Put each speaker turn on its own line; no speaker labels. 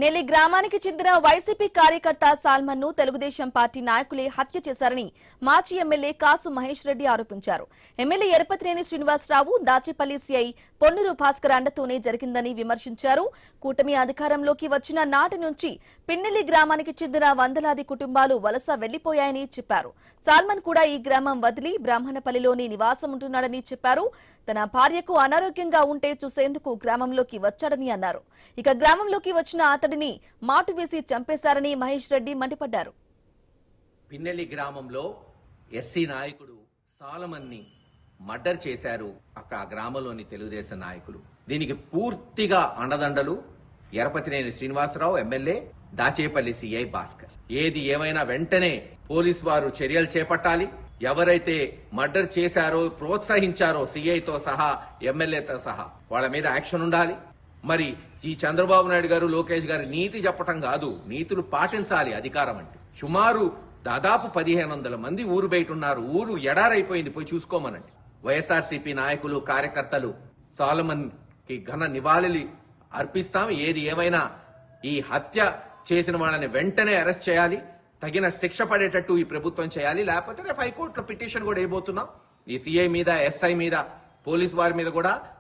నెల్లి గ్రామానికి చెందిన వైసీపీ కార్యకర్త సాల్మన్ ను తెలుగుదేశం పార్టీ నాయకులే హత్య చేశారని మాజీ ఎమ్మెల్యే కాసు మహేష్ రెడ్డి ఆరోపించారు. ఎమ్మెల్యే ఎరపతినేని శ్రీనివాసరావు దాచేపల్లి సీఐ పొన్నూరు భాస్కర్ అండతోనే జరిగిందని విమర్శించారు. కూటమి అధికారంలోకి వచ్చిన నాటి నుంచి పిన్నెల్లి గ్రామానికి చెందిన వందలాది కుటుంబాలు వలస వెళ్లిపోయాయని చెప్పారు. సాల్మన్ కూడా ఈ గ్రామం వదిలి బ్రాహ్మణపల్లిలోని నివాసం ఉంటున్నాడని చెప్పారు. తన భార్యకు అనారోగ్యంగా ఉంటే చూసేందుకు గ్రామంలోకి వచ్చాడని అన్నారు. ఇక గ్రామంలోకి వచ్చిన అతడిని మాటు వేసి చంపేశారని మహేష్ రెడ్డి మండిపడ్డారు.
పిన్నెల్లి గ్రామంలో ఎస్సీ నాయకుడు సాలమన్ ని మర్డర్ చేశారు ఆ గ్రామంలోని తెలుగుదేశం నాయకులు. దీనికి పూర్తిగా అండదండలు ఎరపతినేని శ్రీనివాసరావు ఎమ్మెల్యే, దాచేపల్లి సిఐ భాస్కర్. ఏది ఏమైనా వెంటనే పోలీసు వారు చర్యలు చేపట్టాలి. ఎవరైతే మర్డర్ చేశారో, ప్రోత్సహించారో సిఐతో సహా, ఎమ్మెల్యేతో సహా వాళ్ళ మీద యాక్షన్ ఉండాలి. మరి ఈ చంద్రబాబు నాయుడు గారు, లోకేష్ గారు నీతి చెప్పటం కాదు, నీతులు పాటించాలి. అధికారం అంటే సుమారు దాదాపు 1500 మంది ఊరు బయట ఉన్నారు. ఊరు ఎడారైపోయింది, పోయి చూసుకోమనండి. వైఎస్ఆర్సీపీ నాయకులు, కార్యకర్తలు సాలమన్ కి ఘన నివాళులు అర్పిస్తాం. ఏది ఏమైనా ఈ హత్య చేసిన వాళ్ళని వెంటనే అరెస్ట్ చేయాలి. తగిన శిక్ష పడేటట్టు ఈ ప్రభుత్వం చేయాలి. లేకపోతే రేపు హైకోర్టులో పిటిషన్ కూడా వేయబోతున్నాం. ఈ సిఐ మీద, ఎస్ఐ మీద, పోలీసు వారి మీద కూడా